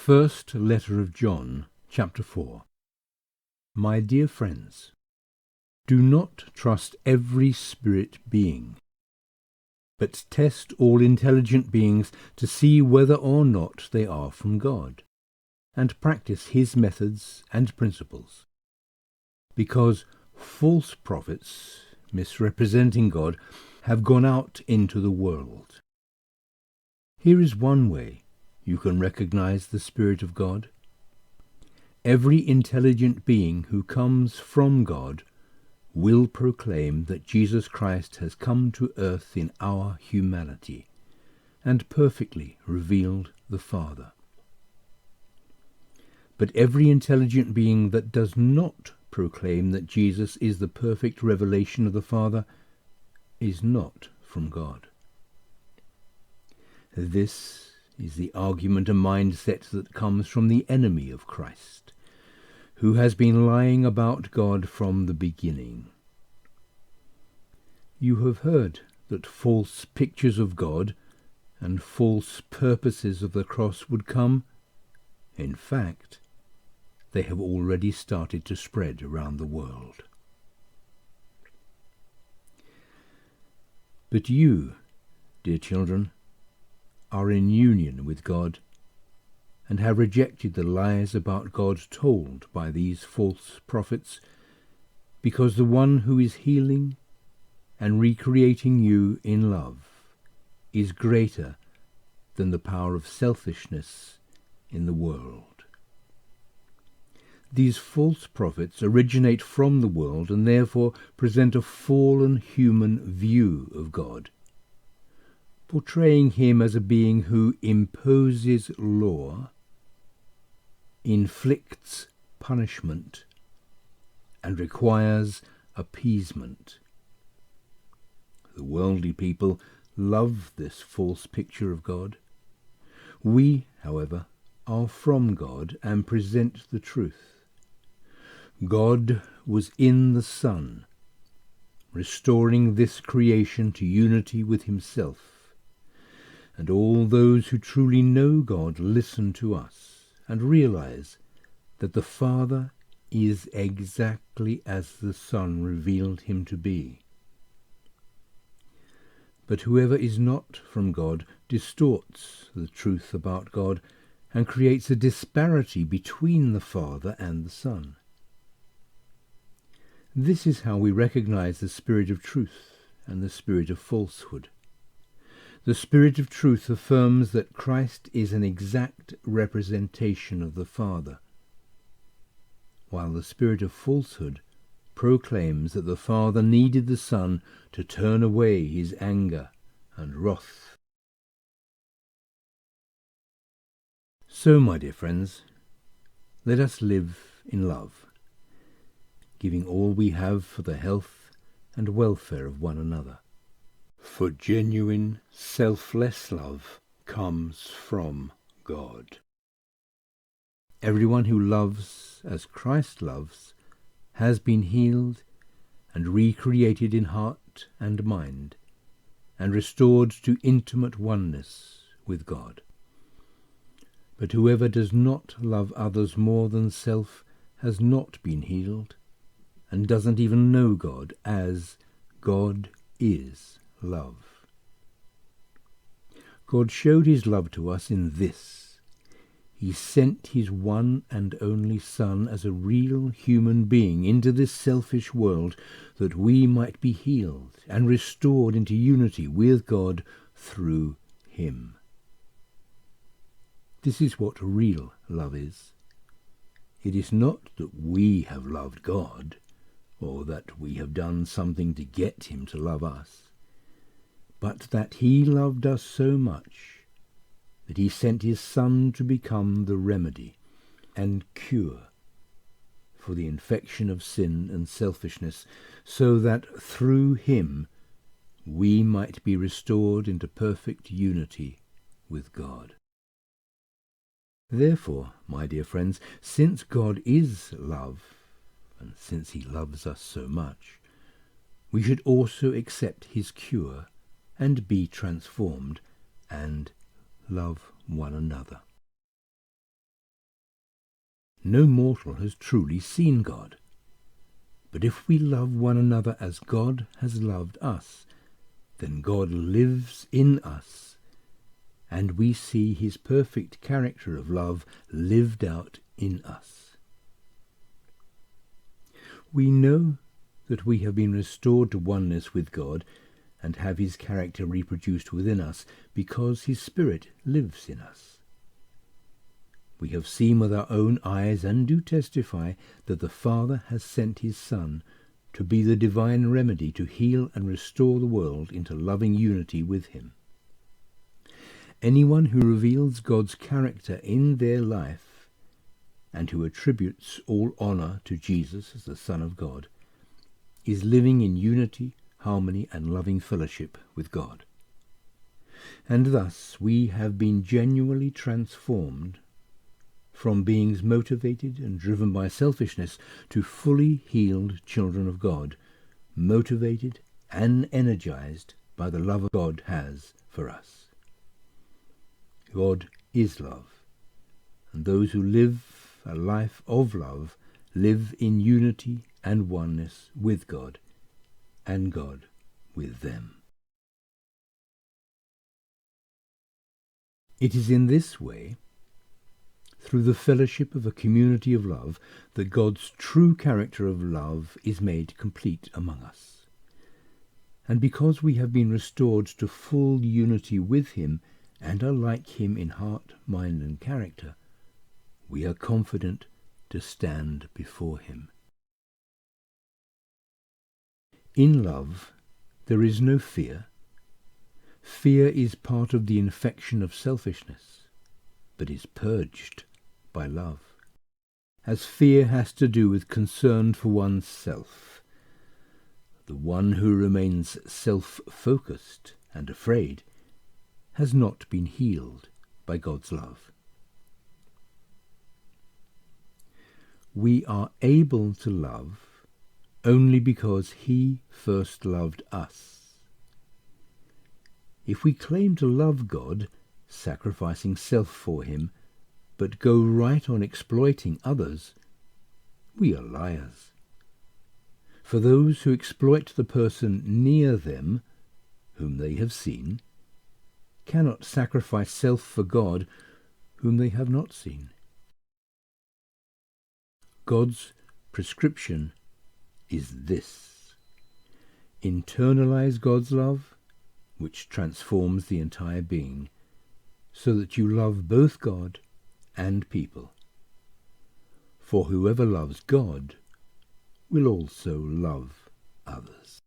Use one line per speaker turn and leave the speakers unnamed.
First letter of John, chapter 4. My dear friends, do not trust every spirit being, but test all intelligent beings to see whether or not they are from God, and practice his methods and principles. Because false prophets, misrepresenting God, have gone out into the world. Here is one way you can recognize the Spirit of God. Every intelligent being who comes from God will proclaim that Jesus Christ has come to earth in our humanity and perfectly revealed the Father. But every intelligent being that does not proclaim that Jesus is the perfect revelation of the Father is not from God. This is the argument and mindset that comes from the enemy of Christ, who has been lying about God from the beginning. You have heard that false pictures of God and false purposes of the cross would come. In fact, they have already started to spread around the world. But you, dear children, are in union with God and have rejected the lies about God told by these false prophets, because the one who is healing and recreating you in love is greater than the power of selfishness in the world. These false prophets originate from the world and therefore present a fallen human view of God, portraying him as a being who imposes law, inflicts punishment, and requires appeasement. The worldly people love this false picture of God. We, however, are from God and present the truth. God was in the Son, restoring this creation to unity with himself. And all those who truly know God listen to us and realize that the Father is exactly as the Son revealed him to be. But whoever is not from God distorts the truth about God and creates a disparity between the Father and the Son. This is how we recognize the spirit of truth and the spirit of falsehood. The Spirit of truth affirms that Christ is an exact representation of the Father, while the Spirit of falsehood proclaims that the Father needed the Son to turn away his anger and wrath. So, my dear friends, let us live in love, giving all we have for the health and welfare of one another. For genuine, selfless love comes from God. Everyone who loves as Christ loves has been healed and recreated in heart and mind, and restored to intimate oneness with God. But whoever does not love others more than self has not been healed, and doesn't even know God, as God is love. God showed his love to us in this: he sent his one and only Son as a real human being into this selfish world, that we might be healed and restored into unity with God through him. This is what real love is. It is not that we have loved God, or that we have done something to get him to love us, but that he loved us so much that he sent his Son to become the remedy and cure for the infection of sin and selfishness, so that through him we might be restored into perfect unity with God. Therefore, my dear friends, since God is love, and since he loves us so much, we should also accept his cure and be transformed and love one another. no mortal has truly seen God. But if we love one another as God has loved us, then God lives in us, and we see his perfect character of love lived out in us. We know that we have been restored to oneness with God and have his character reproduced within us because his Spirit lives in us. We have seen with our own eyes and do testify that the Father has sent his Son to be the divine remedy to heal and restore the world into loving unity with him. Anyone who reveals God's character in their life and who attributes all honour to Jesus as the Son of God is living in unity, harmony and loving fellowship with God. And thus we have been genuinely transformed from beings motivated and driven by selfishness to fully healed children of God, motivated and energized by the love God has for us. God is love, and those who live a life of love live in unity and oneness with God, and God with them. It is in this way, through the fellowship of a community of love, that God's true character of love is made complete among us. And because we have been restored to full unity with him and are like him in heart, mind and character, we are confident to stand before him. In love there is no fear. Fear is part of the infection of selfishness, but is purged by love, as fear has to do with concern for one's self. The one who remains self-focused and afraid has not been healed by God's love. We are able to love only because he first loved us. If we claim to love God, sacrificing self for him, but go right on exploiting others, we are liars. For those who exploit the person near them, whom they have seen, cannot sacrifice self for God, whom they have not seen. God's prescription is this: internalize God's love, which transforms the entire being, so that you love both God and people. For whoever loves God will also love others.